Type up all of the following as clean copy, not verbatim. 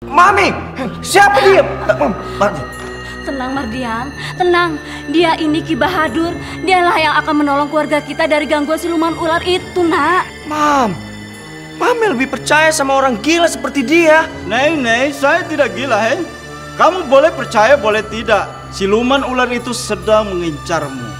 Mami, siapa dia? Tenang Mardian, tenang. Dia ini Ki Bahadur. Dialah yang akan menolong keluarga kita dari gangguan siluman ular itu, nak. Mami lebih percaya sama orang gila seperti dia. Nei, saya tidak gila, hei. Kamu boleh percaya, boleh tidak. Siluman ular itu sedang mengincarmu.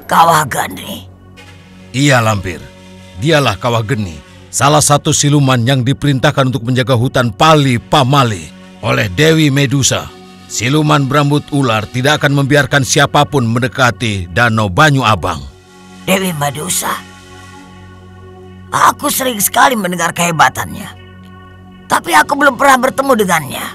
Kawah Geni. Iya Lampir, dialah Kawah Geni, salah satu siluman yang diperintahkan untuk menjaga hutan Pali Pamali oleh Dewi Medusa. Siluman berambut ular tidak akan membiarkan siapapun mendekati Danau Banyu Abang. Dewi Medusa. Aku sering sekali mendengar kehebatannya, tapi aku belum pernah bertemu dengannya.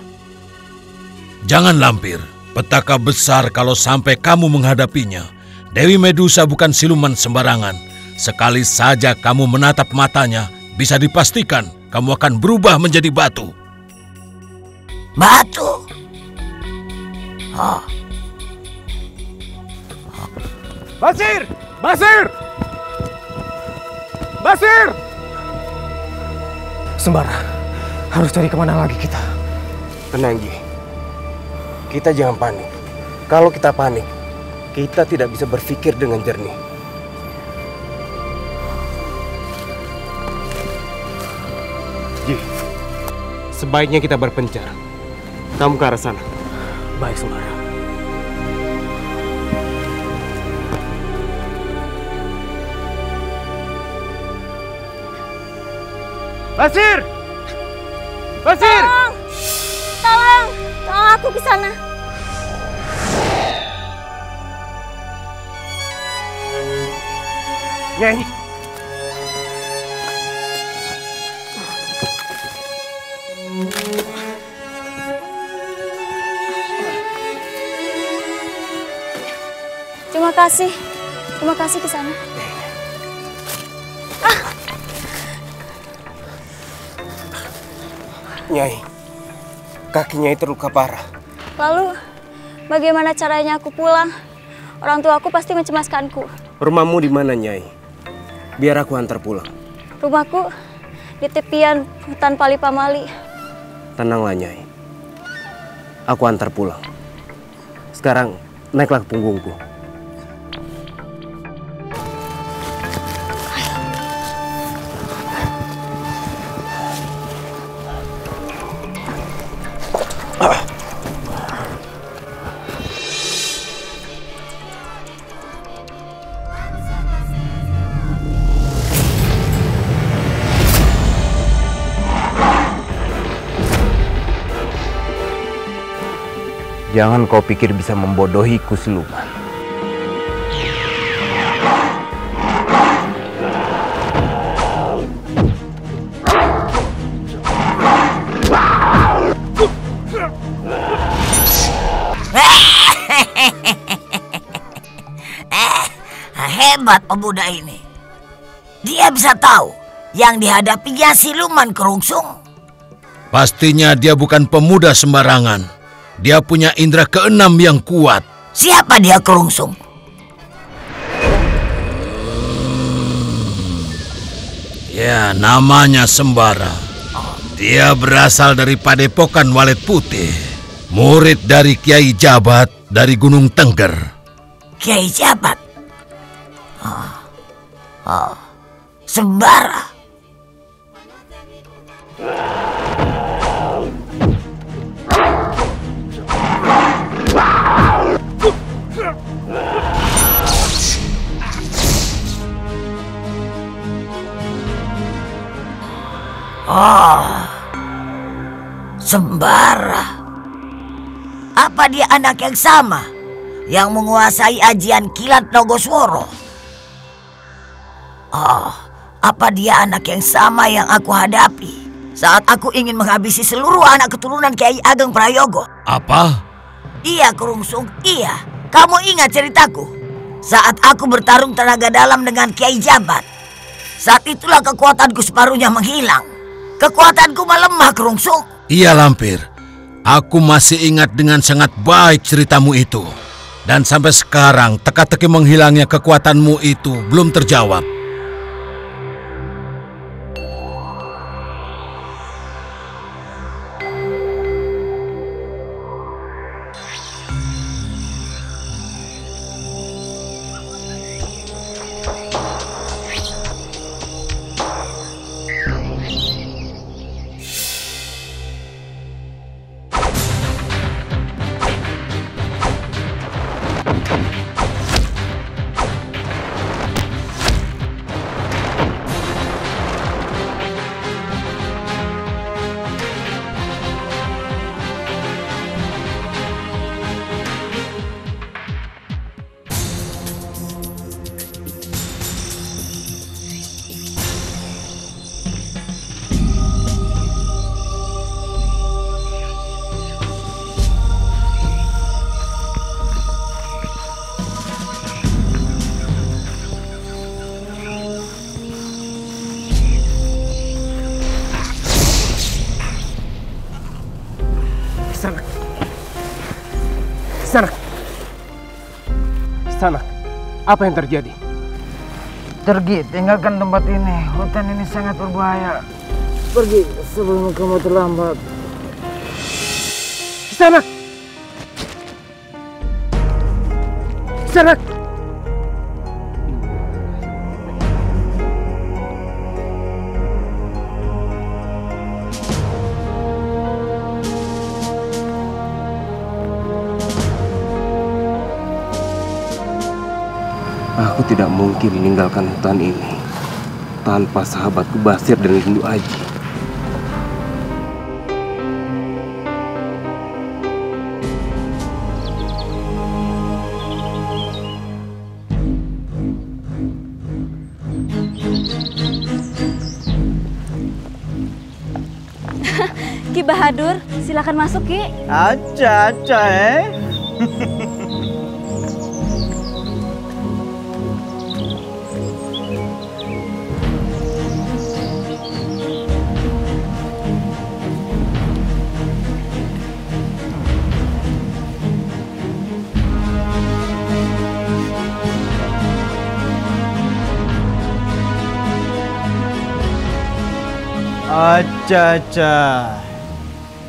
Jangan Lampir, petaka besar kalau sampai kamu menghadapinya. Dewi Medusa bukan siluman sembarangan. Sekali saja kamu menatap matanya, bisa dipastikan kamu akan berubah menjadi batu. Batu? Basir! Basir! Basir! Sembara, harus cari kemana lagi kita? Tenang, Ji. Kita jangan panik. Kalau kita panik, kita tidak bisa berpikir dengan jernih. Ji, sebaiknya kita berpencar. Kamu ke arah sana. Baik, Sembara. Basir! Basir! Tolong aku ke sana. Nyai. Terima kasih ke sana. Nyai, kakinya itu terluka parah. Lalu, bagaimana caranya aku pulang? Orang tua aku pasti mencemaskanku. Rumahmu di mana, Nyai? Biar aku antar pulang. Rumahku di tepian hutan Pali Pamali. Tenanglah, Nyai. Aku antar pulang. Sekarang naiklah ke punggungku. Jangan kau pikir bisa membodohiku, siluman. Hebat pemuda ini. Dia bisa tahu yang dihadapinya siluman kerungsung. Pastinya dia bukan pemuda sembarangan. Dia punya indera keenam yang kuat. Siapa dia kerungsung? Ya, namanya Sembara. Dia berasal dari Padepokan Walet Putih. Murid dari Kiai Jabat dari Gunung Tengger. Kiai Jabat? Sembara. Sembara. Apa dia anak yang sama yang menguasai ajian kilat Nogosworo? Apa dia anak yang sama yang aku hadapi saat aku ingin menghabisi seluruh anak keturunan Kiai Ageng Prayogo? Apa? Iya, kerungsung, iya. Kamu ingat ceritaku? Saat aku bertarung tenaga dalam dengan Kiai Jabat, saat itulah kekuatanku separuhnya menghilang. Kekuatanku melemah, kerungsung. Iya, Lampir. Aku masih ingat dengan sangat baik ceritamu itu. Dan sampai sekarang teka-teki menghilangnya kekuatanmu itu belum terjawab. Kisanak, apa yang terjadi? Tergi, tinggalkan tempat ini. Hutan ini sangat berbahaya. Pergi sebelum kamu terlambat. Kisanak! Kisanak! Aku tidak mungkin meninggalkan hutan ini tanpa sahabatku Basir dan Lindu Aji. Ki Bahadur, silakan masuk Ki. Aja Aja.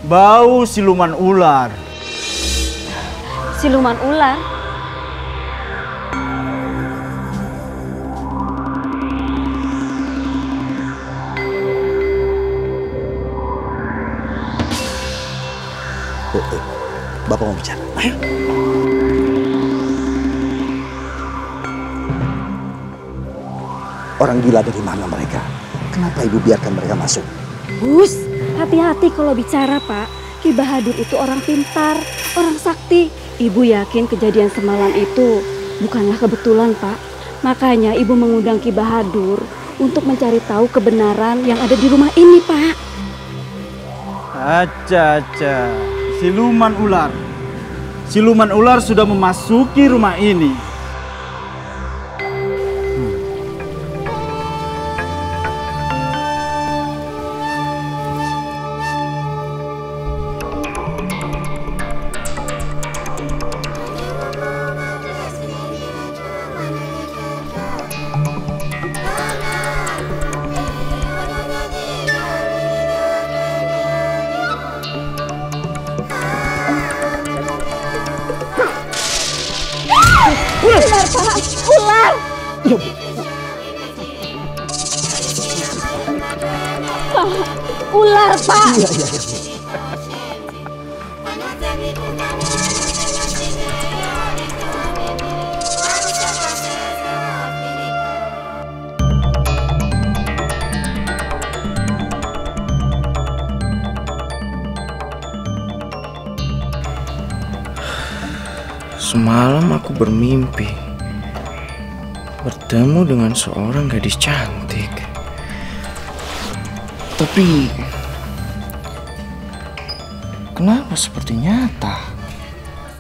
Bau siluman ular. Siluman ular? Bapak mau bicara. Ayo. Orang gila dari mana mereka? Kenapa ibu biarkan mereka masuk? Bus, hati-hati kalau bicara Pak. Ki Bahadur itu orang pintar, orang sakti. Ibu yakin kejadian semalam itu bukanlah kebetulan Pak. Makanya ibu mengundang Ki Bahadur untuk mencari tahu kebenaran yang ada di rumah ini Pak. Aja. Siluman ular. Siluman ular sudah memasuki rumah ini. Ular Pak, ular! Pak, ular Pak! Iya. Semalam aku bermimpi bertemu dengan seorang gadis cantik. Tapi kenapa seperti nyata?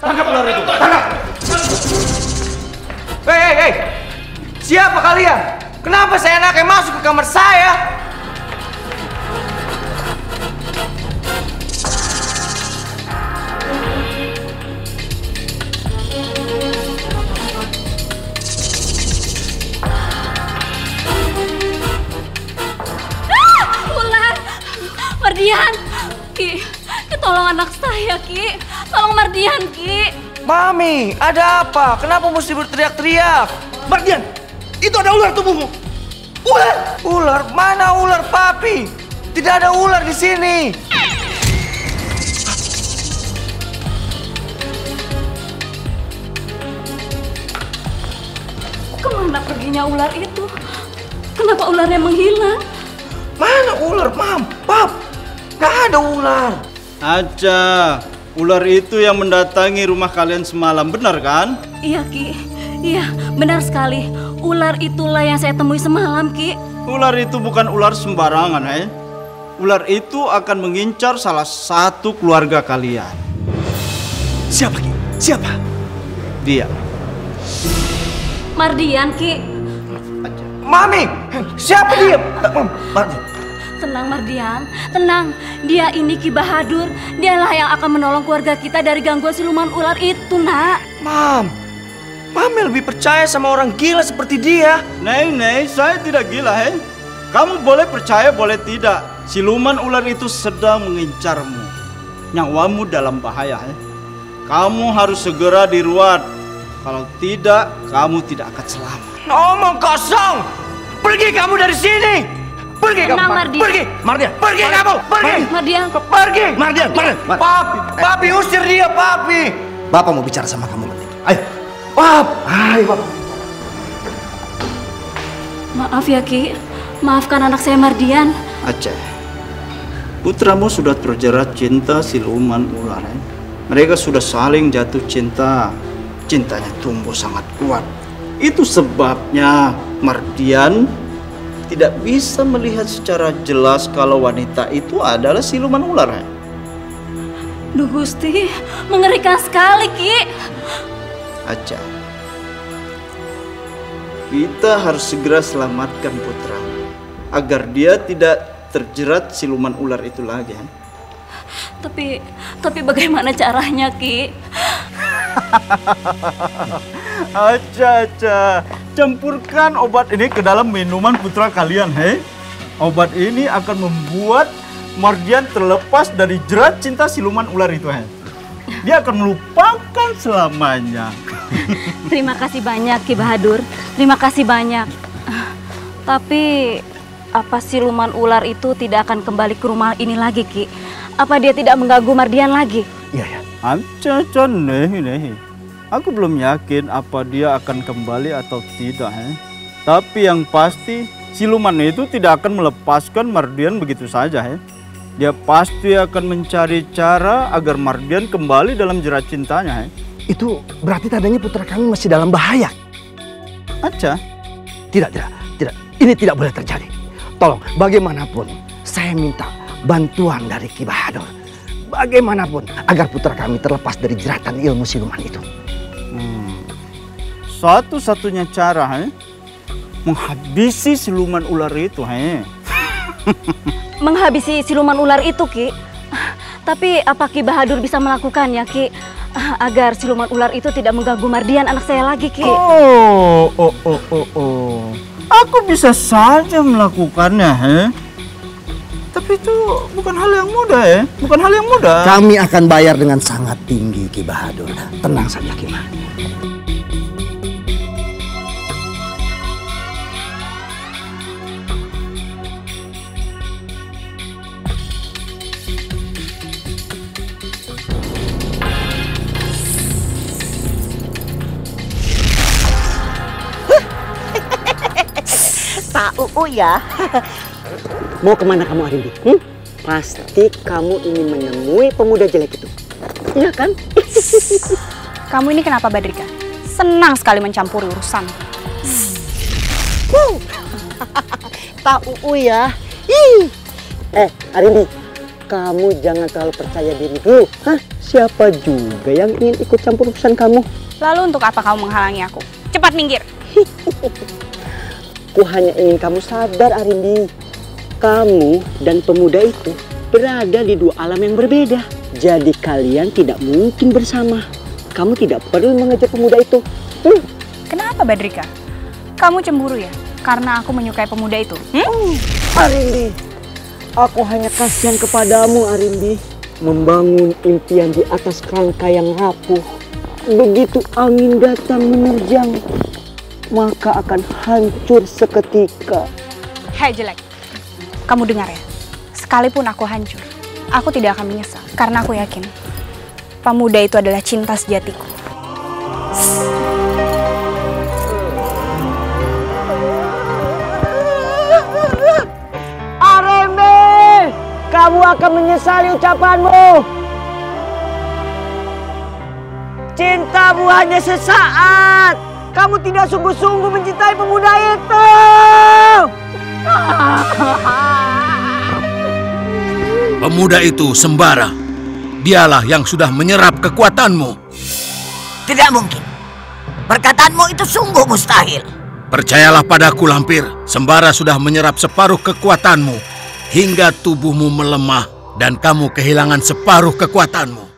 Tangkap ular itu! Tangkap! Hei! Siapa kalian? Kenapa saya enaknya masuk ke kamar saya? Bahaya, Ki. Tolong Mardian, Ki. Mami, ada apa? Kenapa mesti berteriak-teriak? Mardian, itu ada ular tubuhmu. Ular! Ular? Mana ular, Papi? Tidak ada ular di sini. Kemana perginya ular itu? Kenapa ularnya menghilang? Mana ular, Mam? Pap, gak ada ular. Aja, ular itu yang mendatangi rumah kalian semalam, benar kan? Iya, Ki. Iya, benar sekali. Ular itulah yang saya temui semalam, Ki. Ular itu bukan ular sembarangan, Ular itu akan mengincar salah satu keluarga kalian. Siapa, Ki? Siapa? Dia. Mardian, Ki. Mami, siapa dia? Mardian. Tenang, Mardian. Tenang. Dia ini Ki Bahadur. Dialah yang akan menolong keluarga kita dari gangguan siluman ular itu, Nak. Mami lebih percaya sama orang gila seperti dia. Neng, saya tidak gila, Kamu boleh percaya, boleh tidak. Siluman ular itu sedang mengincarmu. Nyawamu dalam bahaya, Kamu harus segera diruat. Kalau tidak, kamu tidak akan selamat. Ngomong kosong. Pergi kamu dari sini. Pergi kamu. Mardian. Pergi. Mardian. Pergi kamu. Pergi. Mardian. Pergi. Mardian. Papi usir dia, Papi. Bapak mau bicara sama kamu, Mardian. Ayo. Ayo, Bapak. Maaf ya, Ki. Maafkan anak saya, Mardian. Aceh, putramu sudah terjerat cinta siluman ular. Mereka sudah saling jatuh cinta. Cintanya tumbuh sangat kuat. Itu sebabnya Mardian tidak bisa melihat secara jelas kalau wanita itu adalah siluman ular. Duh Gusti, mengerikan sekali, Ki. Aceh, kita harus segera selamatkan putra agar dia tidak terjerat siluman ular itu lagi. Tapi bagaimana caranya, Ki? Aja, campurkan obat ini ke dalam minuman putra kalian, Obat ini akan membuat Mardian terlepas dari jerat cinta siluman ular itu, Dia akan melupakan selamanya. Terima kasih banyak, Ki Bahadur. Terima kasih banyak. Tapi apa siluman ular itu tidak akan kembali ke rumah ini lagi, Ki? Apa dia tidak mengganggu Mardian lagi? Iya. Aja, nih. Aku belum yakin apa dia akan kembali atau tidak. Tapi yang pasti siluman itu tidak akan melepaskan Mardian begitu saja. Dia pasti akan mencari cara agar Mardian kembali dalam jerat cintanya. Itu berarti tandanya putra kami masih dalam bahaya. Aja. Tidak. Ini tidak boleh terjadi. Tolong, bagaimanapun saya minta bantuan dari Ki Bahadur. Bagaimanapun agar putra kami terlepas dari jeratan ilmu siluman itu. Satu-satunya cara, menghabisi siluman ular itu, Menghabisi siluman ular itu, Ki? Tapi apa Ki Bahadur bisa melakukannya, Ki? Agar siluman ular itu tidak mengganggu Mardian anak saya lagi, Ki. Oh. Aku bisa saja melakukannya, Tapi itu bukan hal yang mudah, Bukan hal yang mudah. Kami akan bayar dengan sangat tinggi, Ki Bahadur. Tenang saja, Ki Ma. Pak UU ya. Mau kemana kamu Arimbi? Pasti kamu ingin menemui pemuda jelek itu. Iya kan? Kamu ini kenapa, Badrika? Senang sekali mencampuri urusan. Pak UU ya. Arimbi, kamu jangan terlalu percaya diri dulu. Siapa juga yang ingin ikut campur urusan kamu? Lalu untuk apa kamu menghalangi aku? Cepat minggir. Ku hanya ingin kamu sadar, Arimbi. Kamu dan pemuda itu berada di dua alam yang berbeda. Jadi kalian tidak mungkin bersama. Kamu tidak perlu mengejar pemuda itu. Kenapa, Badrika? Kamu cemburu ya? Karena aku menyukai pemuda itu? Arimbi, aku hanya kasihan kepadamu, Arimbi. membangun impian di atas kerangka yang rapuh. Begitu angin datang menerjang, maka akan hancur seketika. Hei jelek, kamu dengar ya? Sekalipun aku hancur, aku tidak akan menyesal. Karena aku yakin, pemuda itu adalah cinta sejatiku. Arembe, kamu akan menyesali ucapanmu. Cintamu hanya sesaat. Kamu tidak sungguh-sungguh mencintai pemuda itu. Pemuda itu Sembara. Dialah yang sudah menyerap kekuatanmu. Tidak mungkin. Perkataanmu itu sungguh mustahil. Percayalah padaku, Lampir. Sembara sudah menyerap separuh kekuatanmu hingga tubuhmu melemah dan kamu kehilangan separuh kekuatanmu.